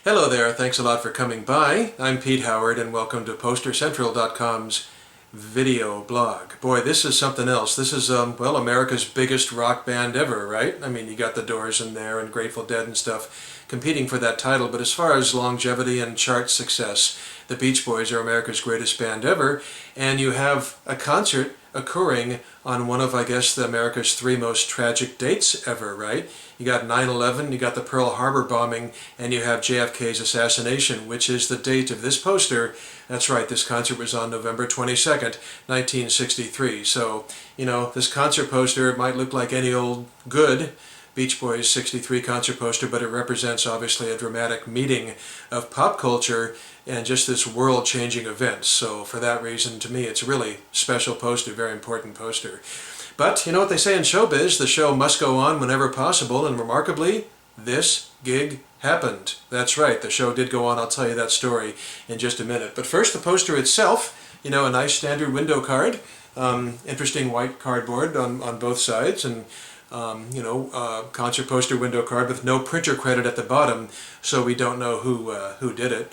Hello there, thanks a lot for coming by. I'm Pete Howard and welcome to PosterCentral.com's video blog. Boy, this is something else. This is, well, America's biggest rock band ever, right? I mean, you got the Doors in there and Grateful Dead and stuff competing for that title, but as far as longevity and chart success, the Beach Boys are America's greatest band ever, and you have a concert occurring on one of, I guess, America's three most tragic dates ever, right? You got 9/11, you got the Pearl Harbor bombing, and you have JFK's assassination, which is the date of this poster. That's right, this concert was on November 22nd, 1963. So, you know, this concert poster, it might look like any old good Beach Boys 63 concert poster, but it represents obviously a dramatic meeting of pop culture and just this world-changing event. So for that reason, to me, it's a really special poster, very important poster. But you know what they say in showbiz, the show must go on whenever possible, and remarkably, this gig happened. That's right, the show did go on. I'll tell you that story in just a minute. But first, the poster itself, you know, a nice standard window card, interesting white cardboard on both sides, and concert poster window card with no printer credit at the bottom, so we don't know who did it.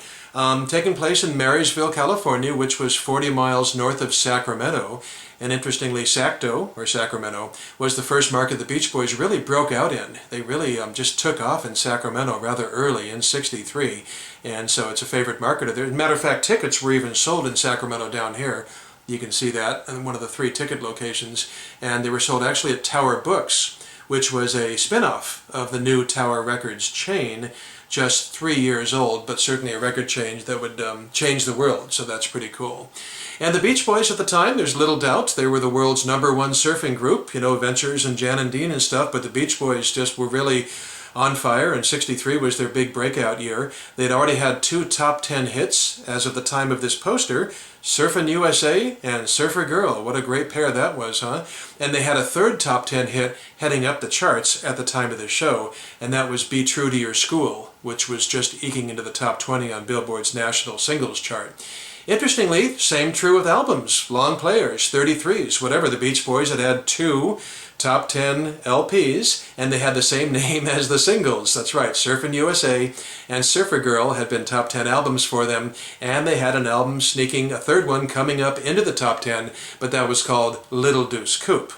Taking place in Marysville, California, which was 40 miles north of Sacramento. And interestingly, Sacramento, was the first market the Beach Boys really broke out in. They really just took off in Sacramento rather early in '63, and so it's a favorite market of theirs. As a matter of fact, tickets were even sold in Sacramento down here. You can see that in one of the 3 ticket locations, and they were sold actually at Tower Books, which was a spin-off of the new Tower Records chain, just 3 years old, but certainly a record change that would change the world, so that's pretty cool. And the Beach Boys at the time, there's little doubt, they were the world's #1 surfing group, you know, Ventures and Jan and Dean and stuff, but the Beach Boys just were really on fire, and '63 was their big breakout year. They'd already had 2 top 10 hits as of the time of this poster, Surfin' USA and Surfer Girl. What a great pair that was, huh? And they had a 3rd top 10 hit heading up the charts at the time of the show, and that was Be True to Your School, which was just eking into the top 20 on Billboard's national singles chart. Interestingly, same true with albums, long players, 33s, whatever. The Beach Boys had 2 top 10 LPs, and they had the same name as the singles. That's right, Surfin' USA and Surfer Girl had been top 10 albums for them, and they had an album sneaking, a 3rd one coming up into the top 10, but that was called Little Deuce Coupe.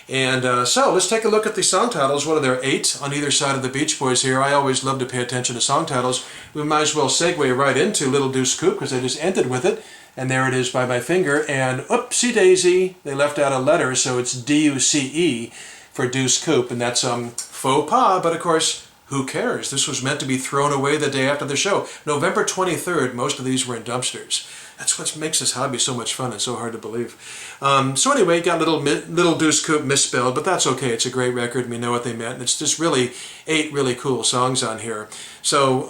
And so let's take a look at the song titles. What are there, 8 on either side of the Beach Boys here? I always love to pay attention to song titles. We might as well segue right into Little Deuce Coupe because I just ended with it. And there it is by my finger. And oopsie daisy, they left out a letter, so it's D-U-C-E for Deuce Coupe. And that's faux pas, but of course, who cares? This was meant to be thrown away the day after the show. November 23rd, most of these were in dumpsters. That's what makes this hobby so much fun and so hard to believe. So anyway, got Little Deuce Coupe misspelled, but that's okay. It's a great record. We know what they meant. And it's just really 8 really cool songs on here. So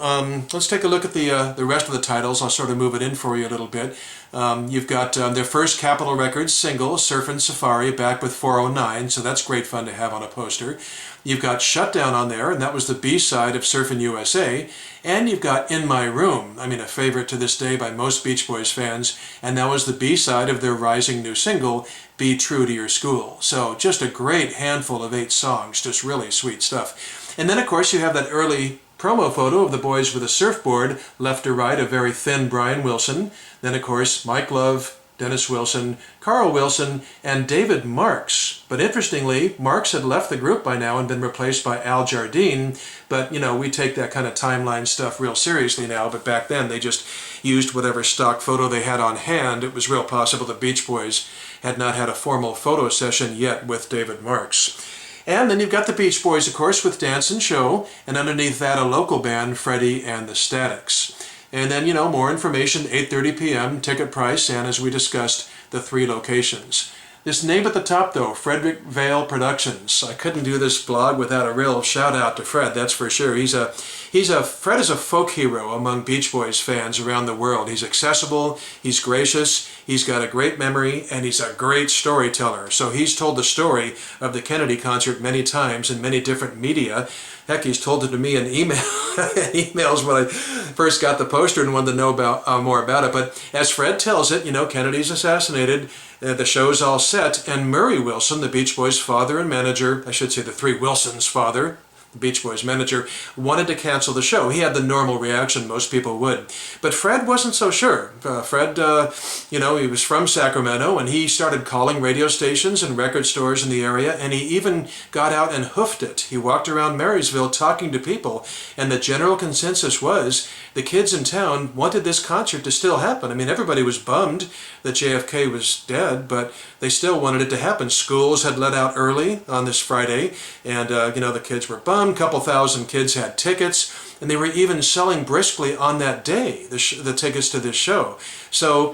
let's take a look at the rest of the titles. I'll sort of move it in for you a little bit. You've got their first Capitol Records single, Surfin' Safari, back with 409, so that's great fun to have on a poster. You've got Shutdown on there, and that was the B-side of Surfin' USA. And you've got In My Room, I mean a favorite to this day by most Beach Boys fans, and that was the B-side of their rising new single, Be True to Your School. So just a great handful of 8 songs, just really sweet stuff. And then of course you have that early promo photo of the boys with a surfboard, left to right, a very thin Brian Wilson. Then of course Mike Love, Dennis Wilson, Carl Wilson, and David Marks. But interestingly, Marks had left the group by now and been replaced by Al Jardine. But, you know, we take that kind of timeline stuff real seriously now, but back then they just used whatever stock photo they had on hand. It was real possible the Beach Boys had not had a formal photo session yet with David Marks. And then you've got the Beach Boys, of course, with Dance and Show, and underneath that a local band, Freddie and the Statics. And then, you know, more information, 8:30 p.m., ticket price, and as we discussed, the 3 locations. This name at the top, though, Frederick Vail Productions. I couldn't do this blog without a real shout-out to Fred, that's for sure. Fred is a folk hero among Beach Boys fans around the world. He's accessible, he's gracious, he's got a great memory, and he's a great storyteller. So he's told the story of the Kennedy concert many times in many different media. Heck, he's told it to me in emails when I first got the poster and wanted to know more about it. But as Fred tells it, you know, Kennedy's assassinated, the show's all set, and Murray Wilson, the Beach Boys' father and manager, I should say the 3 Wilsons' father, Beach Boys manager, wanted to cancel the show. He had the normal reaction most people would. But Fred wasn't so sure. Fred, he was from Sacramento, and he started calling radio stations and record stores in the area, and he even got out and hoofed it. He walked around Marysville talking to people, and the general consensus was the kids in town wanted this concert to still happen. I mean, everybody was bummed that JFK was dead, but they still wanted it to happen. Schools had let out early on this Friday, and the kids were bummed. A couple thousand kids had tickets, and they were even selling briskly on that day the tickets to this show. So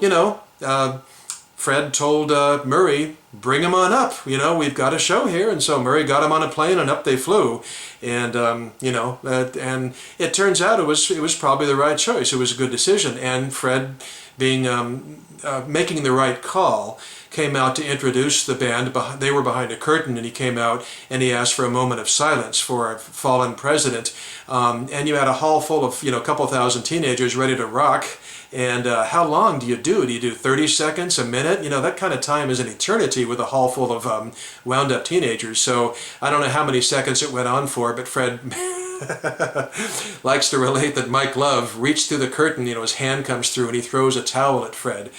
Fred told Murray, bring him on up, we've got a show here. And so Murray got him on a plane, and up they flew. And and it turns out it was probably the right choice. It was a good decision. And Fred, being making the right call, came out to introduce the band. They were behind a curtain, and he came out and he asked for a moment of silence for a fallen president. And you had a hall full of a couple thousand teenagers ready to rock. And how long do you do? Do you do 30 seconds, a minute? That kind of time is an eternity with a hall full of wound-up teenagers. So I don't know how many seconds it went on for, but Fred likes to relate that Mike Love reached through the curtain, his hand comes through, and he throws a towel at Fred.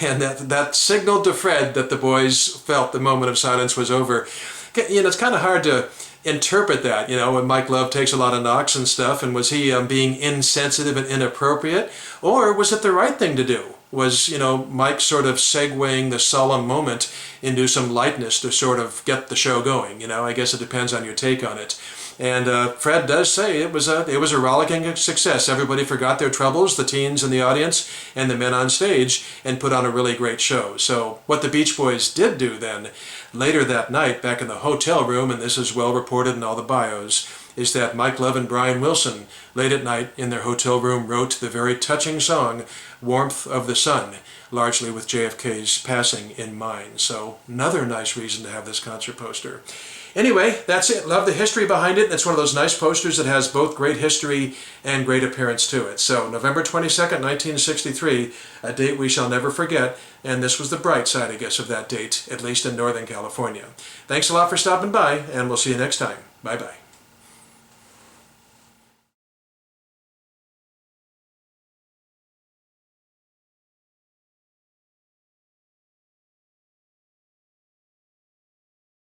And that signaled to Fred that the boys felt the moment of silence was over. It's kind of hard to interpret that, when Mike Love takes a lot of knocks and stuff, and was he being insensitive and inappropriate, or was it the right thing to do? Was, Mike sort of segueing the solemn moment into some lightness to sort of get the show going? I guess it depends on your take on it. And Fred does say it was a rollicking success. Everybody forgot their troubles, the teens in the audience and the men on stage, and put on a really great show. So what the Beach Boys did do then, later that night, back in the hotel room, and this is well reported in all the bios, is that Mike Love and Brian Wilson, late at night in their hotel room, wrote the very touching song, Warmth of the Sun, largely with JFK's passing in mind. So another nice reason to have this concert poster. Anyway, that's it. Love the history behind it. It's one of those nice posters that has both great history and great appearance to it. So November 22nd, 1963, a date we shall never forget. And this was the bright side, I guess, of that date, at least in Northern California. Thanks a lot for stopping by, and we'll see you next time. Bye-bye.